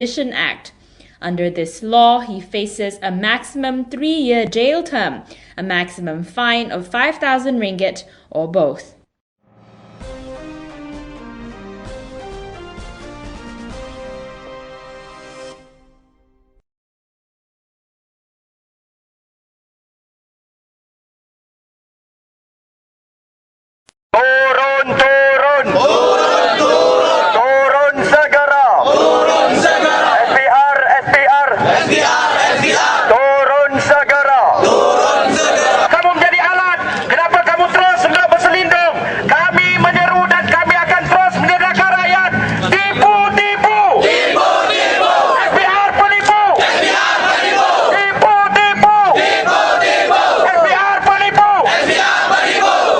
Sedition Act. Under this law, he faces a maximum 3-year jail term, a maximum fine of 5,000 ringgit, or both. Turun segera. SPR. Turun segera. Kamu menjadi alat. Kenapa kamu terus hendak berselindung? Kami menyeru dan kami akan terus menyediakan rakyat. Tipu. SPR penipu. Tipu. SPR penipu.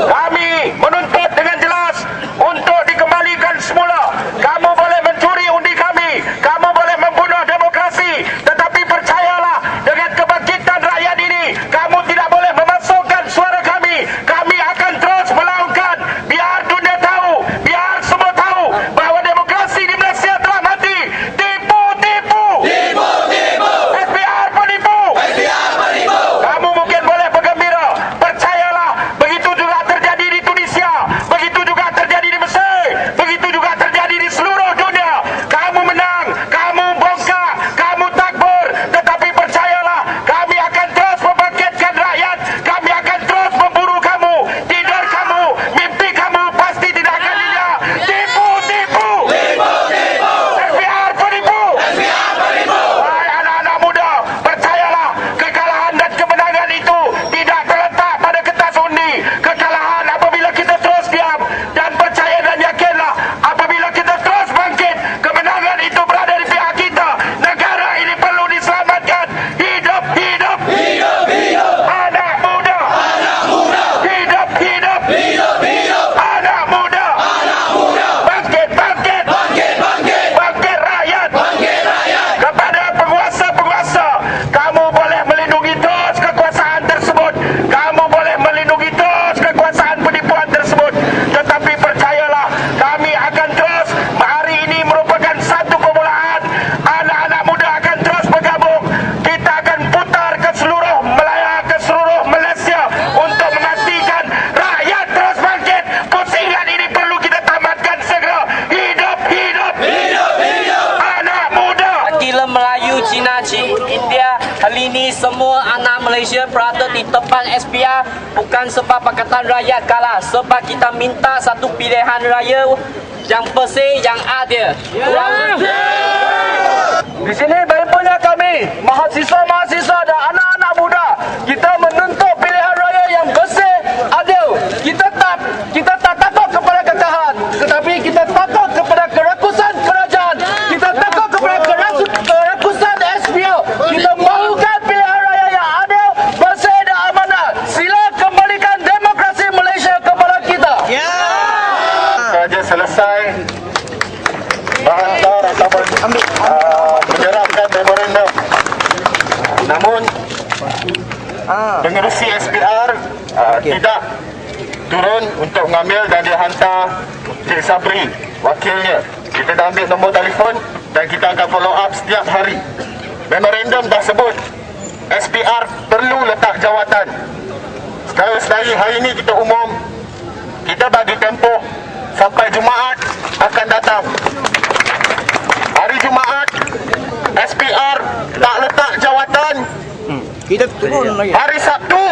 Kami menuntut dengan jelas untuk dikembalikan semula. Kamu boleh mencuri undi kami, kamu boleh membunuh demokrasi, tetapi percayalah, dengan kebangkitan rakyat ini, kamu tidak boleh memasukkan suara kami. Kami akan terus melakukan, biar dunia tahu, biar semua tahu bahawa demokrasi di Malaysia telah mati. Tipu. SPR penipu. Kamu mungkin boleh bergembira, percayalah, begitu juga terjadi di Tunisia, begitu juga terjadi di Mesir, begitu juga terjadi di seluruh dunia. Kamu menang, kamu bongkar, kamu takbur, tetapi percayalah, kami akan terus membangkitkan rakyat, kami akan terus memburu kamu. Tidur kamu, mimpi kamu pasti tidak akan nyenyak. Tipu. SPR penipu. Wahai anak-anak muda, percayalah, kekalahan dan kemenangan itu tidak terletak pada kertas undi. Kekalahan apabila kita terus diam, dan percaya dan yakinlah, apabila kita terus bangkit, kemenangan itu berada di pihak kita. Negara ini perlu diselamatkan. Hidup anak muda. Hidup anak muda. Bangkit rakyat. Kepada penguasa-penguasa, kamu boleh melindungi terus kekuasaan tersebut, kamu boleh melindungi terus kekuasaan penipuan tersebut, tetapi percayalah, kami akan terus. Hari ini merupakan satu permulaan. Anak-anak muda akan terus bergabung. Kita akan putar ke seluruh Melaya, ke seluruh Malaysia, untuk memastikan rakyat terus bangkit. Pusingan ini perlu kita tamatkan segera. Hidup anak muda. Gila Melayu, Cina, India, hari ini semua anak Malaysia berada di depan SPR bukan sebab Pakatan Rakyat kalah, sebab kita minta satu pilihan raya yang bersih, yang adil. Di sini berhimpunnya kami, mahasiswa dan anak-anak muda. Kita menuntut pilihan raya yang bersih, adil. Kita tak takut kepada kekalahan, tetapi kita takut kepada kerakusan kerajaan. Kita takut kepada kerakusan SPR. Kita mahukan pilihan raya yang adil, bersih dan amanah. Sila kembalikan demokrasi Malaysia kepada kita. Saja selesai menghantar ataupun menyerahkan memorandum. Namun pengerusi SPR tidak turun untuk mengambil dan dia hantar Cik Sabri, wakilnya. Kita dah ambil nombor telefon dan kita akan follow up setiap hari. Memorandum dah sebut SPR perlu letak jawatan. Sekali hari ini kita umum, kita bagi tempoh sampai Jumaat akan datang. Hari Jumaat SPR tak letak jawatan, Kita turun lagi. hari Sabtu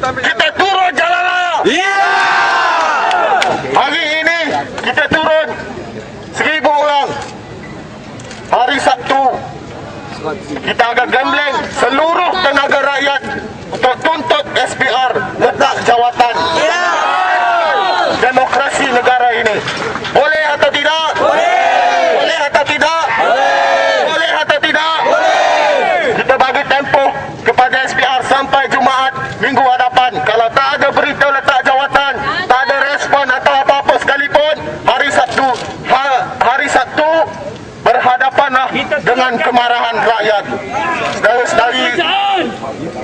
kita turun jalan raya. Hari ini kita turun 1,000 orang. Hari Sabtu kita akan gambling seluruh tenaga rakyat untuk tuntut SPR letak jawatan. Demokrasi negara ini boleh atau tidak? Boleh atau tidak? Boleh atau tidak? Kita bagi tempoh kepada SPR sampai Jumaat minggu hadapan. Kalau tak ada berita letak jawatan, tak ada respon atau apa-apa sekalipun, hari Sabtu berhadapanlah dengan kemarahan rakyat. Saudara-saudari,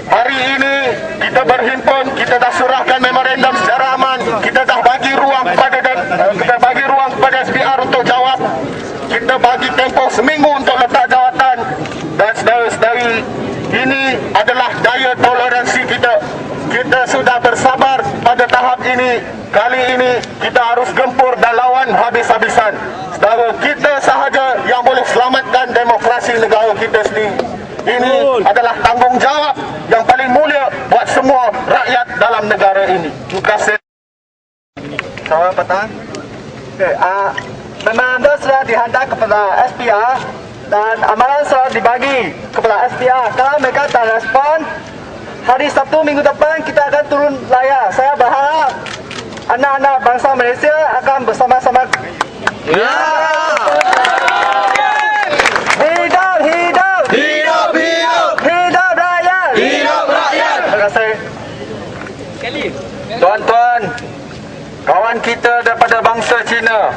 hari ini kita berhimpun, kita dah surahkan memorandum secara aman. Kita dah bagi ruang kepada SPR untuk jawab. Kita bagi tempoh seminggu untuk letak jawatan. ini adalah daya toleransi kita. Kita sudah bersabar pada tahap ini. Kali ini kita harus gempur dan lawan habis-habisan. Saudara, kita sahaja yang boleh selamatkan demokrasi negara kita sendiri. Ini adalah tanggungjawab yang paling mulia buat semua rakyat dalam negara ini. Terima kasih. Selamat petang. Okay, memorandum sudah dihantar kepada SPR dan amaran sudah dibagi kepada SPR. Kalau mereka tak respon, hari Sabtu minggu depan kita akan turun layar. Saya berharap anak-anak bangsa Malaysia akan bersama-sama. Hidup, hidup, Hidup, hidup, hidup rakyat. hidup rakyat. Terima kasih. Tuan-tuan, kawan kita daripada bangsa Cina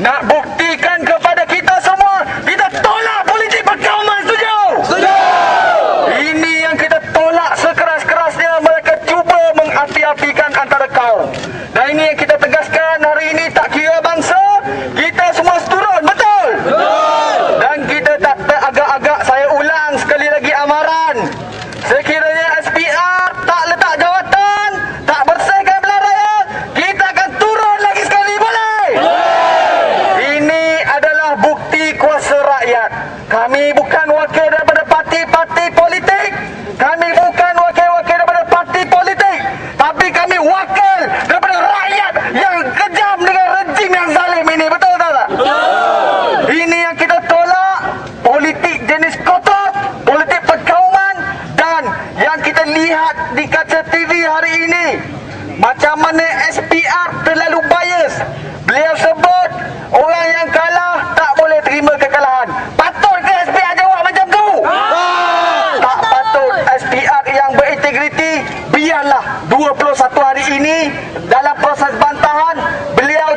nak buktikan kepada kita semua, kita tolak politik perkauman. Setuju? Setuju. Ini yang kita tolak sekeras-kerasnya. Mereka cuba mengapi-apikan antara kaum. Dan ini yang kita tegaskan hari ini, tak kira bangsa, kita semua seturun. Betul? Betul. Dan kita tak teragak-agak. Saya ulang sekali lagi amaran. Sekiranya SPR tak letak jawatan, tak bersihkan belah raya, kita akan turun lagi sekali. Boleh? Ini adalah bukti kuasa rakyat. Kami bukan wakil daripada parti-parti politik. Kami bukan wakil-wakil daripada parti politik. Tapi kami wakil daripada rakyat yang kejam dengan rejim yang zalim ini. Betul tak? Betul. Ini yang kita tolak. Politik jenis kotor, politik perkauman, dan yang kita lihat di kaca TV hari ini, macam mana SPR terlalu bias. Beliau sebut orang yang kalah tak boleh terima kekalahan. Patut ke SPR jawab macam tu? Tak patut. SPR yang berintegriti, biarlah 21 hari ini dalam proses bantahan, beliau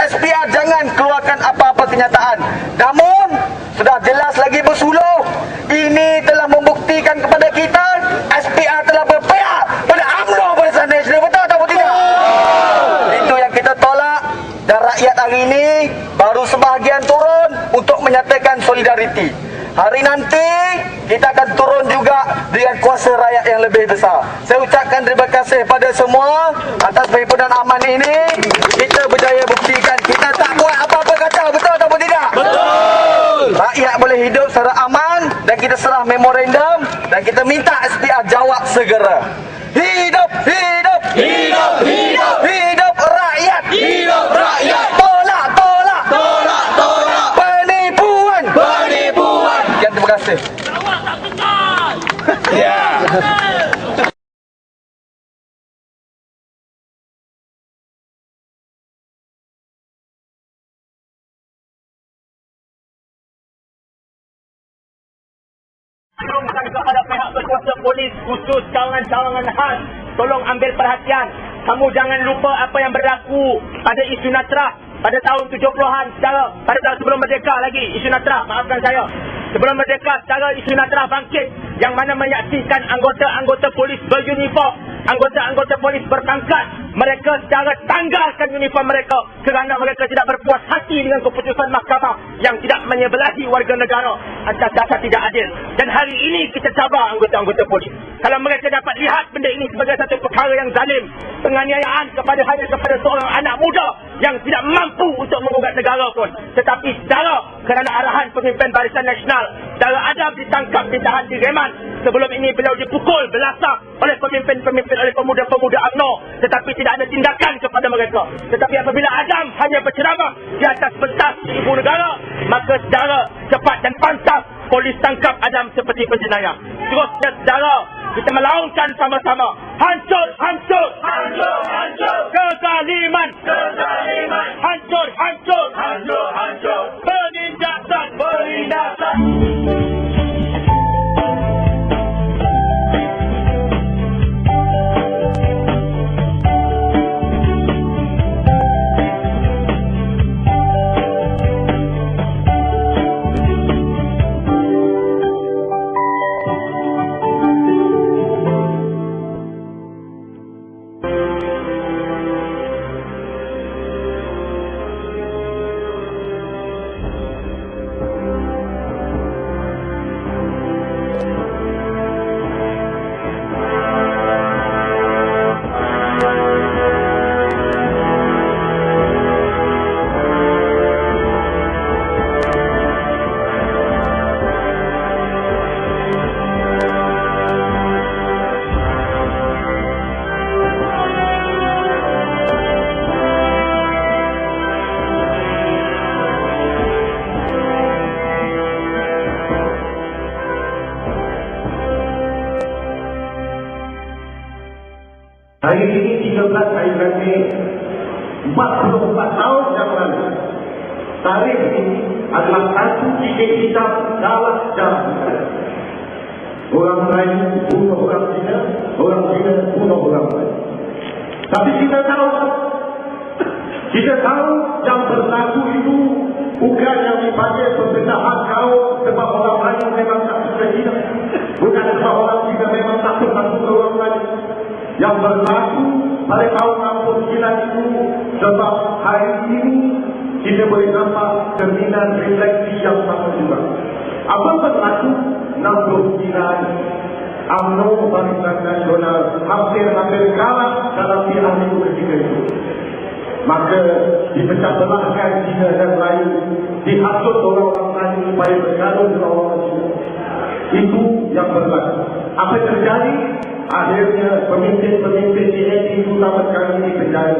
SPR jangan keluarkan apa-apa kenyataan. Namun sudah jelas lagi bersuluh. Ini telah membuktikan kepada kita SPR telah berpihak pada UMNO Barisan Nasional. Betul atau tidak? Itu yang kita tolak. Dan rakyat hari ini baru sebahagian turun untuk menyatakan solidariti. Hari nanti kita akan turun juga dengan kuasa rakyat yang lebih besar. Saya ucapkan terima kasih pada semua atas perhimpunan aman ini. Kita berjaya buktikan kita tak buat apa-apa kacau. Betul atau tidak? Betul. Rakyat boleh hidup secara aman dan kita serah memorandum dan kita minta SPR jawab segera. Hidup, hidup, hidup, hidup, hidup rakyat, hidup rakyat. Tolak, tolak, tolak, tolak penipuan, penipuan. Sekian, terima kasih. Ya. Kepada pihak berkuasa polis khusus cawangan-cawangan khas, tolong ambil perhatian. Kamu jangan lupa apa yang berlaku pada isu Natra pada tahun 70-an, pada tahun sebelum merdeka lagi. Isu Natra, maafkan saya, sebelum merdeka, secara isu Natra bangkit, yang mana menyaksikan anggota-anggota polis beruniform, anggota-anggota polis berpangkat. Mereka secara tanggalkan uniform mereka kerana mereka tidak berpuas hati dengan keputusan mahkamah yang tidak menyebelahi warga negara atas dasar tidak adil. Dan hari ini kita cabar anggota-anggota polis. Kalau mereka dapat lihat benda ini sebagai satu perkara yang zalim, penganiayaan hanya kepada seorang anak muda yang tidak mampu untuk mengugat negara pun, tetapi secara kerana arahan pemimpin Barisan Nasional, secara adab ditangkap, ditahan di reman. Sebelum ini beliau dipukul belasak oleh pemimpin-pemimpin, oleh pemuda-pemuda UMNO, tetapi tidak ada tindakan kepada mereka. Tetapi apabila Adam hanya berceramah di atas pentas ibu negara, maka secara cepat dan pantas polis tangkap Adam seperti penjenayah. Terusnya saudara, kita melaungkan sama-sama. Hancur, hancur, hancur, hancur kezaliman, kezaliman. Hancur, hancur, hancur, hancur penindasan, penindasan. Hari ini 13 hari Mei 44 tahun yang lalu. Tarikh ini adalah satu titik hitam dalam sejarah. Orang Melayu bunuh orang Cina, orang Cina bunuh orang Melayu. Tapi kita tahu yang berlaku itu bukan yang dipanggil perpecahan kaum sebab orang Melayu memang tak suka Cina, bukan sebab orang Cina memang tak suka orang Melayu. Yang berlaku pada tahun 69 itu sebab hari ini kita boleh nampak cerminan refleksi yang sama juga. Apa berlaku 69 UMNO Barisan Nasional hampir kalah dalam pilihan itu ketika itu. Maka dipecah belahkan Cina dan Melayu, dihasut orang-orang Melayu supaya bergaduh dengan orang Cina. Itu yang berlaku. Apa terjadi? Akhirnya pemimpin-pemimpin TNI utama sekali dipenjara.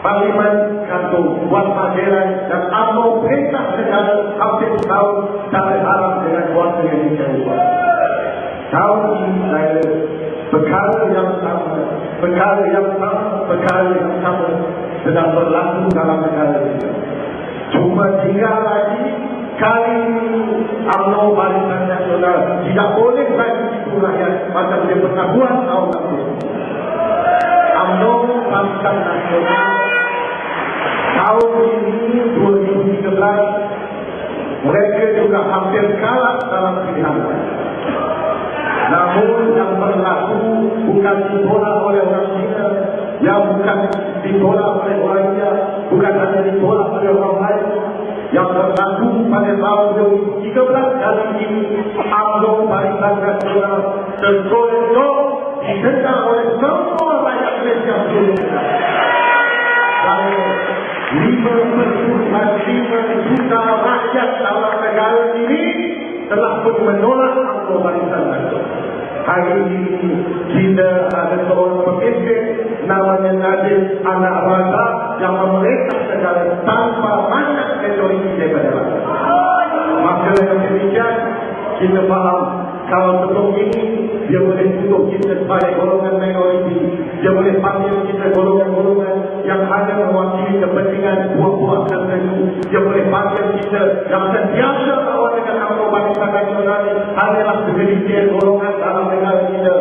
Parlimen kantor buat panggilan dan UMNO perintah negara hampir setahun tak berharap dengan kuasa yang dicari. Tahun ini saya perkara yang sama sedang berlaku dalam negara kita. Cuma tinggal lagi kali ini UMNO Barisan Nasional tidak boleh lagi tipu rakyat macam dia pernah buat tahun lalu. UMNO Barisan Nasional tahun ini 2013 mereka juga hampir kalah dalam pilihan. Namun yang berlaku bukan ditolak oleh orang Cina, yang bukan ditolak oleh orang India, bukan hanya ditolak oleh orang lain. Yang berlaku pada tahun 2013 kali ini UMNO Barisan Nasional tergolong didengar oleh semua rakyat Malaysia seluruhnya. Dan 5,5 juta rakyat dalam negara ini telah pun menolak UMNO Barisan Nasional. Hari ini kita ada seorang pemimpin namanya Najib Anak Razak yang memerintah negara tanpa banyak majoriti daripada rakyat. Maka dengan demikian kita faham kalau sebelum ini dia boleh tuduh kita sebagai golongan minoriti, dia boleh panggil kita golongan-golongan yang hanya mewakili kepentingan buah-buah tertentu, dia boleh panggil kita yang sentiasa lawan dengan UMNO Barisan Nasional hanyalah segelintir golongan dalam negara kita.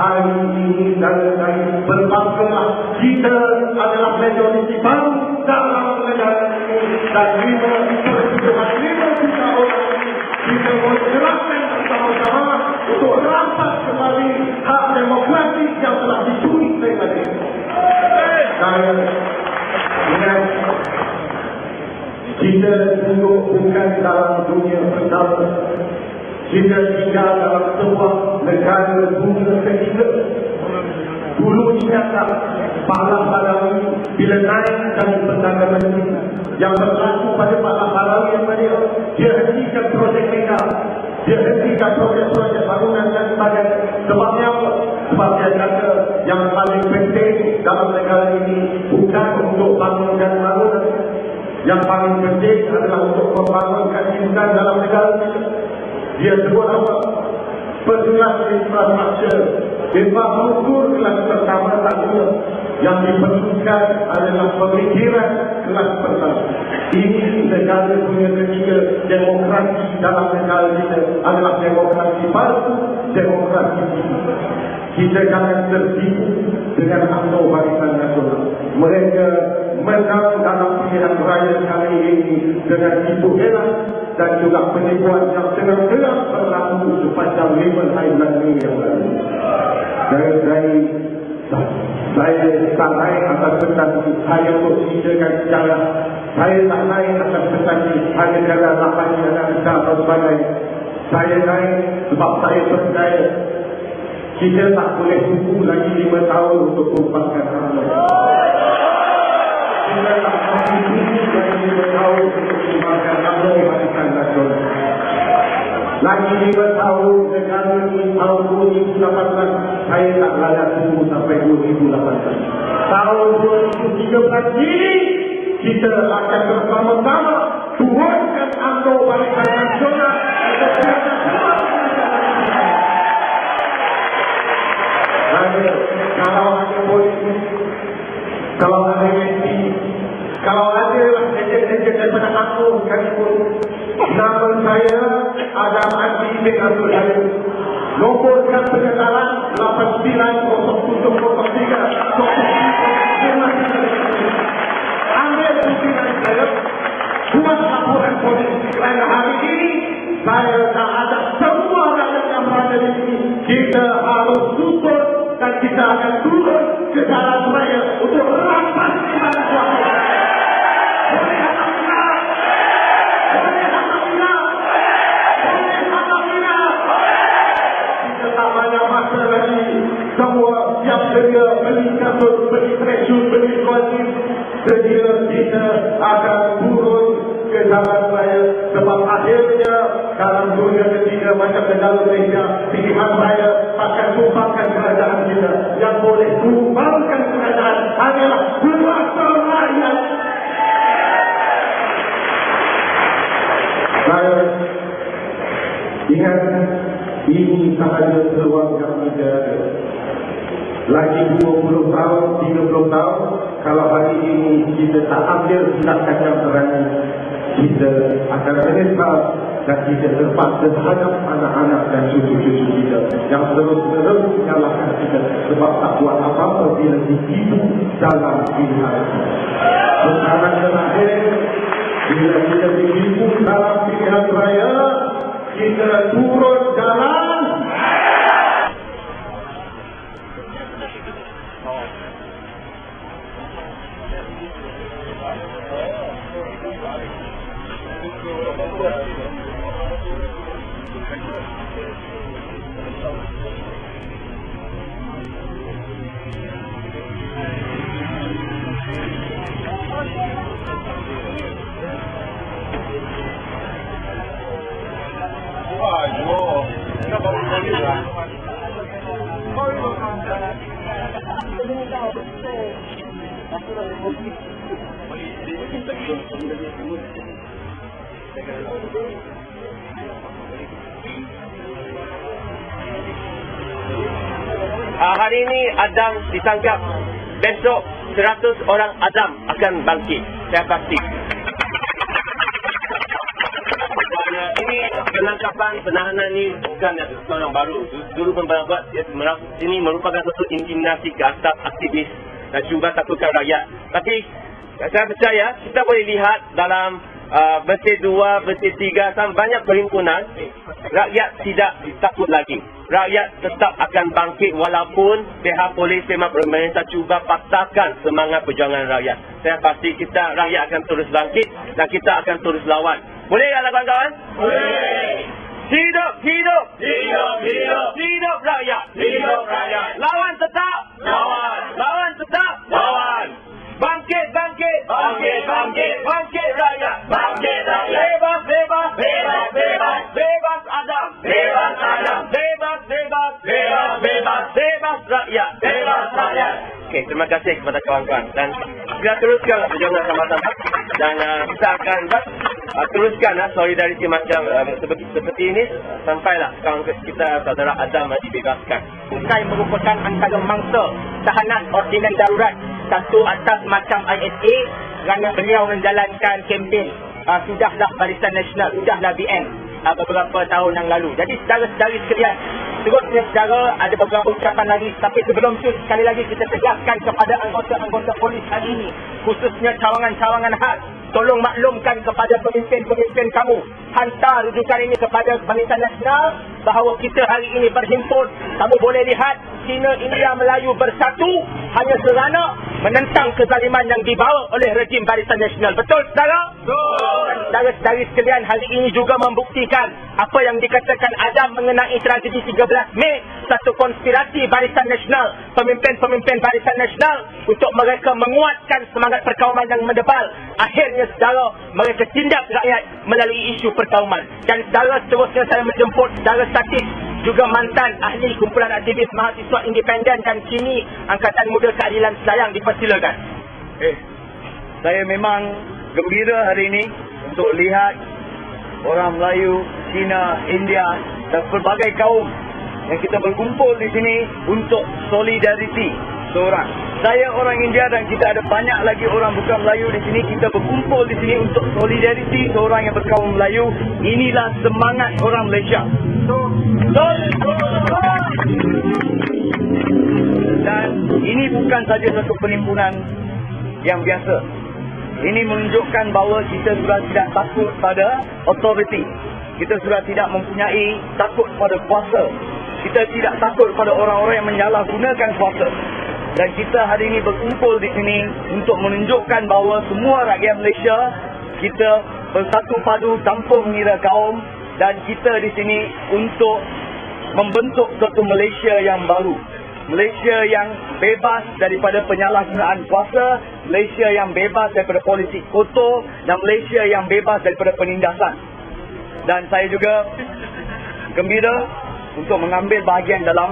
Hari ini dan lain berbanggalah kita adalah majoriti baru dalam negara ini dan 5 juta orang ini kita boleh jelaskan bersama-sama untuk rampas kembali hak demokratik yang telah dicuri daripada kita. Saya ingat kita duduk bukan dalam dunia bersama. Kita tinggal dalam sebuah negara dunia ketiga. Dulu ingatlah Pak Balawi bila naik dari Perdana Menteri yang berlaku pada Pak Balawi yang mana dia hentikan projek mereka, dia hentikan projek-projek bangunan dan sebagainya. Sebabnya apa? Sebab dia kata yang paling penting dalam negara ini bukan untuk bangunkan bangunan. Yang paling penting adalah untuk membangunkan kehidupan dalam negara ini. Dia sebut apa? Kelas infrastruktur. Infrastruktur kelas pertama tadi yang diperlukan adalah pemikiran kelas pertama. Ini negara punya ketiga. Demokrasi dalam negara kita adalah demokrasi palsu, demokrasi ini. Kita jangan tertipu dengan UMNO Barisan Nasional. Mereka menang dalam pilihan raya kali ini dengan tipu helah dan juga penipuan yang terang-terang berlaku sepanjang 5 hari yang lalu. Saya tak naik atas pesan saya untuk ceritakan sejarah. Saya tak naik atas pesan hanya kerana lapangnya anak besar atau sebagainya. Saya naik sebab saya percaya kita tak boleh tunggu lagi 5 tahun untuk merupakan UMNO. Kita tak boleh tunggu lagi 5 tahun untuk merupakan UMNO Barisan Nasional. Lagi 5 tahun negara ini tahun 2018 saya tak layak tunggu sampai 2018. Tahun 2013 ini kita akan bersama-sama turunkan UMNO Barisan Nasional untuk berada kalau ada daripada aku sekalipun. Nama saya Adam Adi bin Abdul Halim. Nombor kad penyertaan 8903. Ambil pimpinan saya, buat laporan polis kerana hari ini saya tak ada semua rakyat yang berada di sini. Kita harus support dan kita akan turun ke jalan raya untuk rampas ibadah kuasa. Kita tak banyak masa lagi. Semua siap sedia beli kasut, beli tracking, beli kuatin. Sedia kita akan turun ke jalan raya. Sebab akhirnya dalam dunia ketiga macam negara Malaysia, pilihan raya akan tumpangkan kerajaan kita. Yang boleh tumpangkan kerajaan hanyalah kuasa rakyat. Saya ingat ini sahaja peluang yang kita ada. Lagi 20 tahun, 30 tahun, kalau hari ini kita tak ambil tindakan yang berani, kita akan menyesal dan kita terpaksa terhadap anak-anak dan cucu-cucu kita yang terus-terus menyalahkan kita sebab tak buat apa-apa bila ditipu dalam pilihan. Sekarang terakhir, bila kita ditipu dalam pilihan raya, kita turun jalan. Hari ini Adam ditangkap. Besok 100 orang Adam akan bangkit. Saya pasti. Ini penangkapan, penahanan ini bukan seorang baru. Dulu pembuat ini merupakan satu intimidasi ke atas aktivis dan cuba takutkan rakyat. Tapi saya percaya kita boleh lihat dalam versi 2, versi 3 dan banyak perhimpunan, rakyat tidak takut lagi. Rakyat tetap akan bangkit walaupun pihak polis, pihak pemerintah cuba patahkan semangat perjuangan rakyat. Saya pasti kita rakyat akan terus bangkit dan kita akan terus lawan. Boleh tak kawan-kawan? Boleh. Hidup, hidup. Hidup, hidup. Hidup rakyat. Hidup rakyat. Lawan tetap. Lawan. Lawan tetap. Lawan. Bangkit, bangkit. Bangkit, bangkit. Bangkit rakyat. Bangkit rakyat. Bebas, bebas. Bebas, bebas. Bebas Adam. Bebas Adam. Bebas, bebas. Bebas, bebas. Bebas rakyat. Bebas rakyat. Okey, terima kasih kepada kawan-kawan. Dan kita teruskan perjuangan sama-sama. Dan kita akan teruskan solidariti macam seperti ini sampailah kawan kita saudara Adam dibebaskan. Bukan merupakan antara mangsa tahanan ordinan darurat satu atas macam ISA kerana beliau menjalankan kempen sudahlah Barisan Nasional, sudahlah BN beberapa tahun yang lalu. Jadi saudara-saudari sekalian, terusnya saudara ada beberapa ucapan lagi, tapi sebelum itu sekali lagi kita tegaskan kepada anggota-anggota polis hari ini, khususnya cawangan-cawangan khas, tolong maklumkan kepada pemimpin-pemimpin kamu, hantar rujukan ini kepada Barisan Nasional bahawa kita hari ini berhimpun. Kamu boleh lihat Cina, India, Melayu bersatu hanya kerana menentang kezaliman yang dibawa oleh rejim Barisan Nasional. Betul saudara? Betul. Dan saudara-saudari sekalian, hari ini juga membuktikan apa yang dikatakan Adam mengenai tragedi 13 Mei, satu konspirasi Barisan Nasional, pemimpin-pemimpin Barisan Nasional untuk mereka menguatkan semangat perkauman yang mendebal. Akhirnya saudara, mereka tindak rakyat melalui isu perkauman. Dan saudara, seterusnya saya menjemput saudara Sakit, juga mantan ahli kumpulan aktivis mahasiswa independen dan kini Angkatan Muda Keadilan Selayang, dipersilakan. Saya memang gembira hari ini untuk lihat orang Melayu, Cina, India dan pelbagai kaum yang kita berkumpul di sini untuk solidariti seorang Saya orang India dan kita ada banyak lagi orang bukan Melayu di sini. Kita berkumpul di sini untuk solidariti seorang yang berkaum Melayu. Inilah semangat orang Malaysia. Dan ini bukan saja satu penimbunan yang biasa. Ini menunjukkan bahawa kita sudah tidak takut pada authority. Kita sudah tidak mempunyai takut pada kuasa. Kita tidak takut pada orang-orang yang menyalahgunakan kuasa. Dan kita hari ini berkumpul di sini untuk menunjukkan bahawa semua rakyat Malaysia, kita bersatu padu tanpa mengira kaum, dan kita di sini untuk membentuk suatu Malaysia yang baru. Malaysia yang bebas daripada penyalahgunaan kuasa, Malaysia yang bebas daripada politik kotor, dan Malaysia yang bebas daripada penindasan. Dan saya juga gembira untuk mengambil bahagian dalam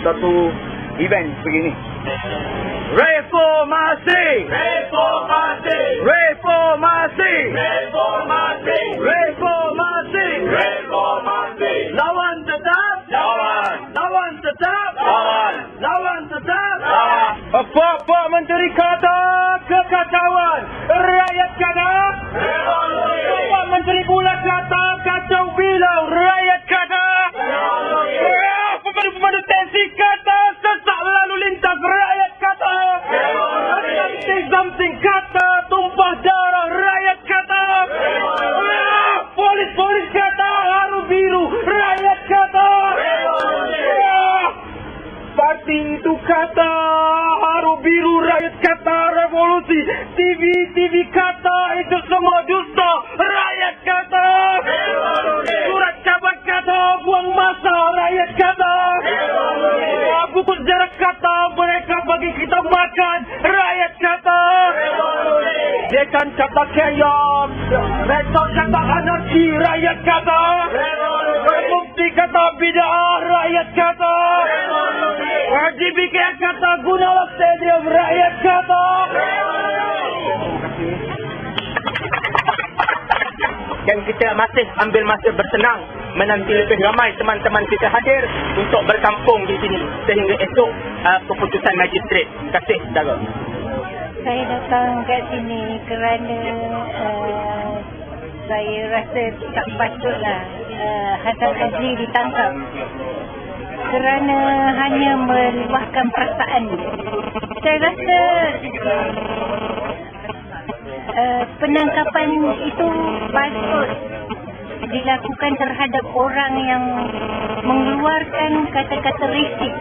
satu event begini. Reformasi! Reformasi! Reformasi! Reformasi! Reformasi! Reformasi! Lawan tetap! Lawan! Lawan tetap! Lawan! Lawan tetap! Lawan! Pak Menteri kata kekacauan, rakyat kata revolusi. Pak Menteri pula kata kacau bilau, rakyat kata revolusi. Pemandu tensi kata sesak lalu lintas, rakyat kata revolusi. Something kata tumpah darah, rakyat kata revolusi. Polis kata haru biru, rakyat kata revolusi. Parti itu kata haru biru, rakyat kata revolusi. TV kata itu semua dusta, rakyat kata revolusi. Surat kabar kata buang masa, rakyat kata revolusi. Buku sejarah kata mereka bagi kita makan, rakyat kata revolusi. Dekan kata chaos, rektor kata anarki, rakyat kata revolusi. Bukti kata bid'ah, rakyat kata revolusi. RGBK kata Gunawan Stadium, rakyat kata dan kita masih ambil masa bersenang menanti lebih ramai teman-teman kita hadir untuk berkampung di sini sehingga esok keputusan magistrate. Terima kasih saudara. Saya datang kat sini kerana saya rasa tak patutlah Hassan Azli ditangkap kerana hanya meluahkan perasaan. Saya rasa penangkapan itu patut dilakukan terhadap orang yang mengeluarkan kata-kata risik.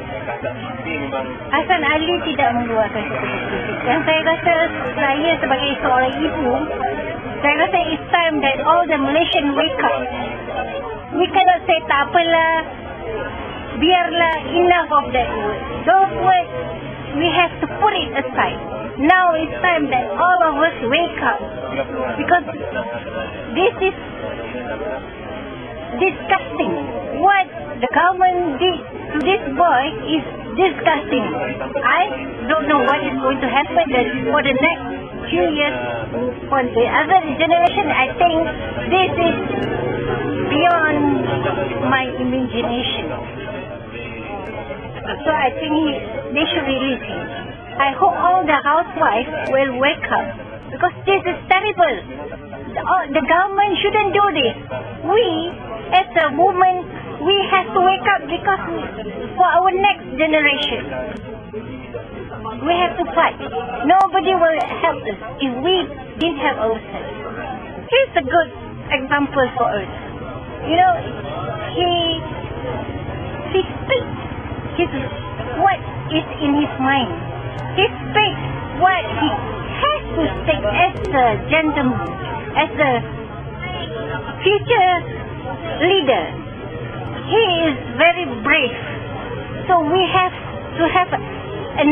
Hassan Ali tidak mengeluarkan kata-kata risik. Dan saya rasa saya sebagai seorang ibu, saya rasa it's time that all the Malaysian wake up. We cannot say tak apalah, biarlah, enough of that word. Those words, we have to put it aside. Now it's time that all of us wake up. Because this is disgusting. What the government did to this boy is disgusting. I don't know what is going to happen for the next few years. For the other generation, I think this is beyond my imagination. So I think they should release him. I hope all the housewives will wake up, because this is terrible. The government shouldn't do this. We, as a woman, we have to wake up because for our next generation. We have to fight. Nobody will help us if we didn't help ourselves. Here's a good example for us. You know, he speaks what is in his mind. He speaks what he has to speak as a gentleman, as a future leader. He is very brave. So we have to have a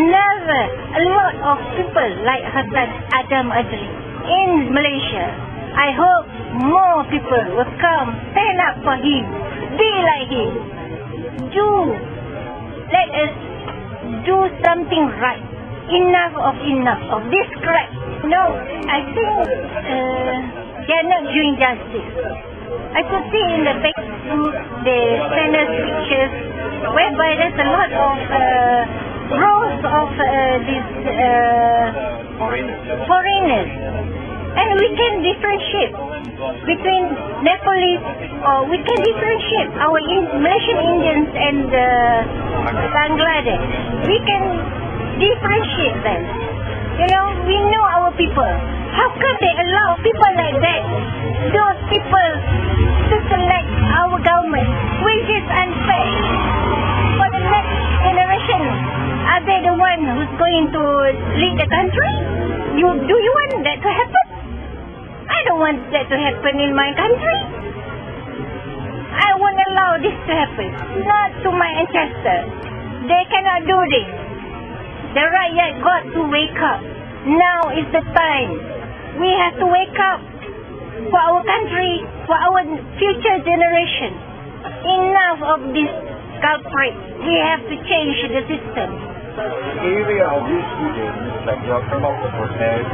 lot of people like Hassan Adam Azli in Malaysia. I hope more people will come, stand up for him, be like him. Let us do something right. Enough of this crap. No, I think they are not doing justice. I could see in the Facebook the Senate pictures whereby there's a lot of growth of these foreigners. And we can differentiate between Nepalese, or we can differentiate our Malaysian Indians and Bangladesh. We can differentiate them. You know, we know our people. How could they allow people like that, those people, to select our government, which is unfair? For the next generation, are they the one who's going to lead the country? Do you want that to happen? I don't want that to happen in my country. I won't allow this to happen. Not to my ancestors. They cannot do this. The Rakyat got to wake up. Now is the time. We have to wake up for our country, for our future generation. Enough of this culprit. We have to change the system. Area of these students, like you are come out to protest,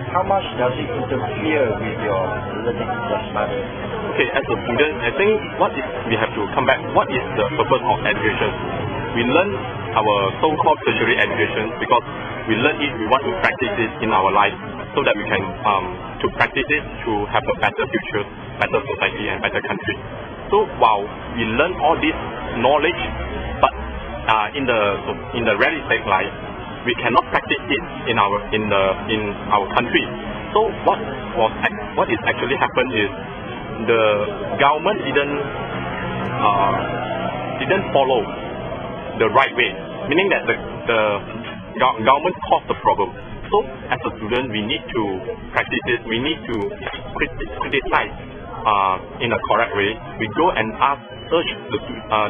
how much does it interfere with your learning assessment? Okay, as a student, I think we have to come back. What is the purpose of education? We learn our so-called tertiary education because we learn it, we want to practice it in our life so that we can to practice it to have a better future, better society and better country. So while we learn all this knowledge, but in the realistic life, we cannot practice it in our country. So what is actually happened is the government didn't follow the right way, meaning that the government caused the problem. So as a student, we need to practice it. We need to criticize in a correct way. We go and urge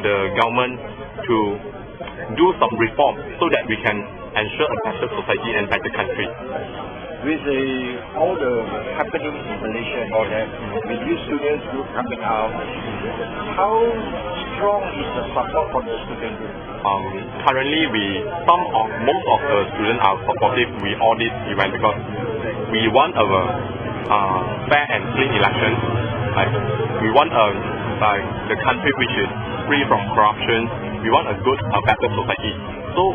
the government to do some reform so that we can ensure a better society and better country. With all the happening in Malaysia and all that, with these students group coming out, how strong is the support from the student group? Currently, most of the students are supportive with all this event because we want a fair and clean election. Like we want the country which is free from corruption. We want a better society. So,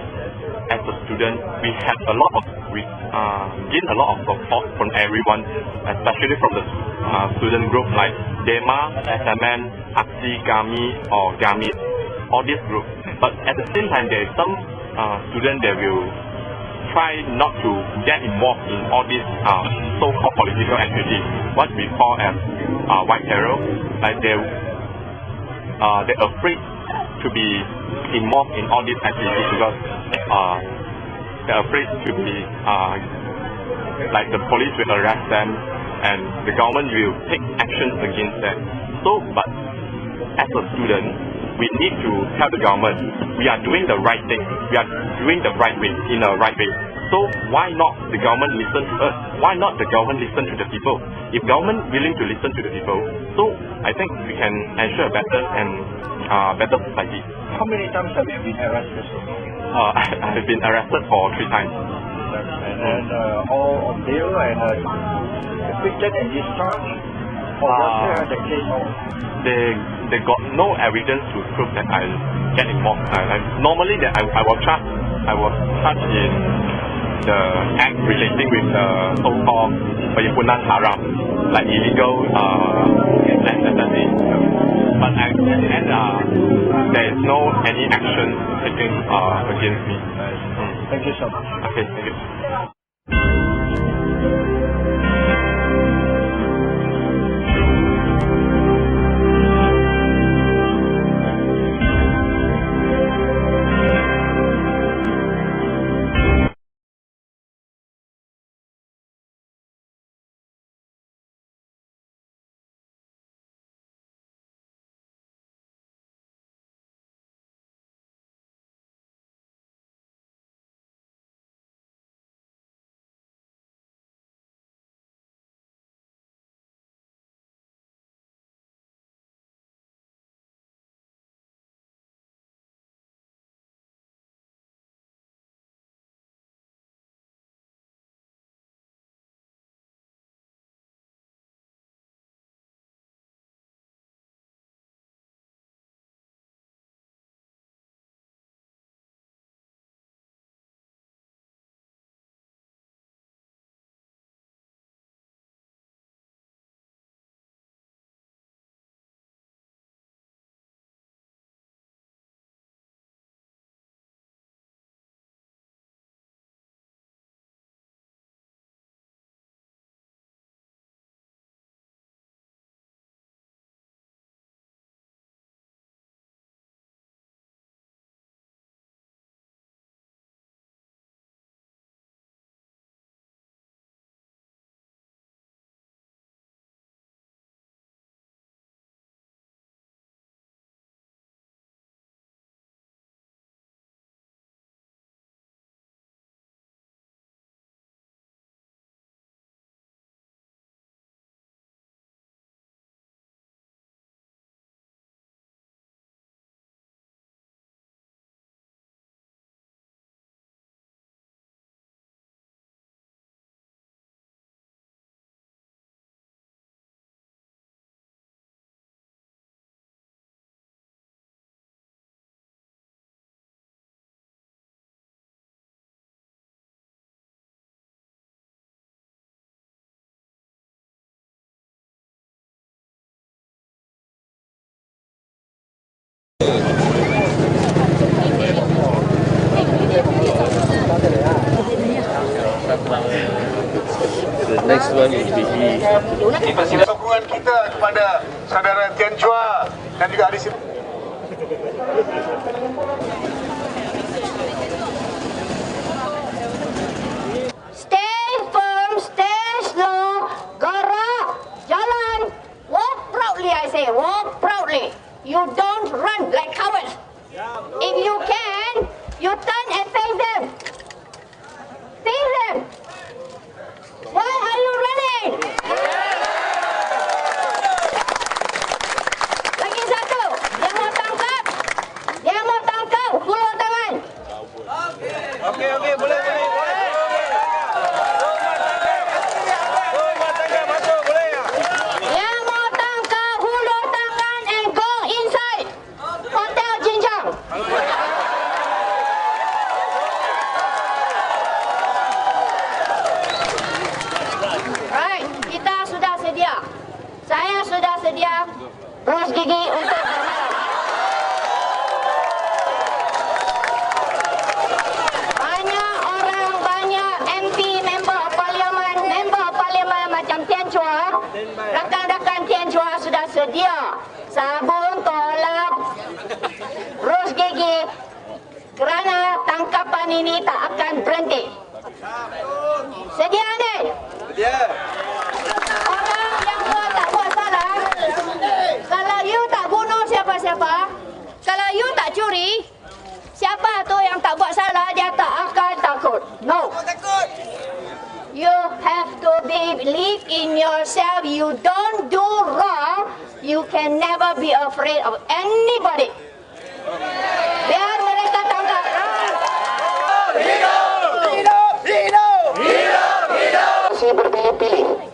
as a student, we gain a lot of support from everyone, especially from the student group like DEMA, SMN, AXI, GAMI, or GAMI, all these groups. But at the same time, there is some students that will try not to get involved in all these so-called political activities, what we call as white terror. Like they're afraid to be involved in all these activities because they're afraid to be like the police will arrest them and the government will take actions against them. So, but as a student, we need to tell the government we are doing the right thing, we are doing the right way, in a right way. So why not the government listen to us? Why not the government listen to the people? If government willing to listen to the people, so I think we can ensure a better and better society. How many times have you been arrested? I have been arrested for 3 times. And then all on bail and convicted and discharged? Or what's the case of? They got no evidence to prove that I get involved. Normally, I was charged in the act relating with the so-called penyimpanan haram, like illegal land assessing. But there is no any action taken against me. Thank you so much. Okay, thank you. The next one will be sokongan kita kepada saudara Tian Chua dan juga di sini. Stay firm, stay slow, gerak, jalan, walk proudly, I say, walk proudly. You don't run like cowards. If you can, you turn and face them. Face them. Why are you running? Lagi satu, dia mau tangkap, hulur tangan. Okey, boleh. Dia mau tangkap, hulur tangan and go inside Hotel Jinjang. Right, kita sudah sedia. Saya sudah sedia berus gigi untuk banyak MP, member parlimen macam Tian Chua, rakan-rakan Tian Chua sudah sedia sabun, tolak, berus gigi kerana tangkapan ini tak akan berhenti. Sedia ni? Sedia. Orang yang tak buat salah, kalau you tak bunuh siapa-siapa, kalau you tak curi, siapa tu yang tak buat salah, dia tak akan takut. No. You have to believe in yourself. You don't do wrong, you can never be afraid of anybody. Biar mereka tangkap. Berpilih-pilih.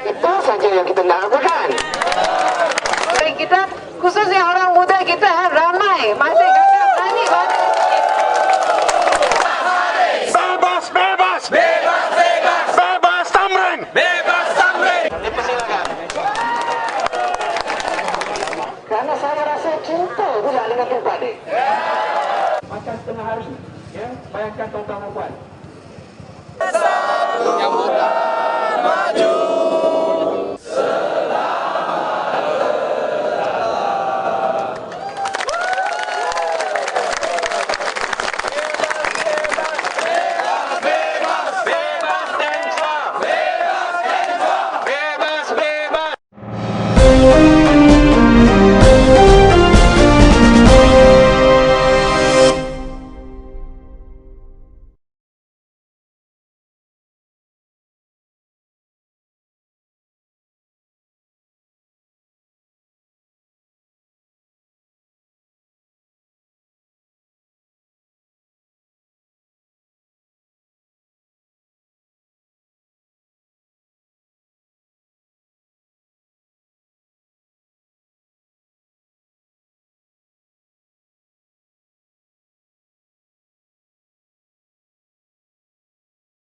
Itu saja yang kita nak lakukan. Jadi kita, khususnya orang muda kita, ramai masih kata berani banget. Bebas Tamrin. Karena saya rasa cinta juga dengan tempat ni. Macam setengah hari, ya, bayangkan tuan-tuan dan puan.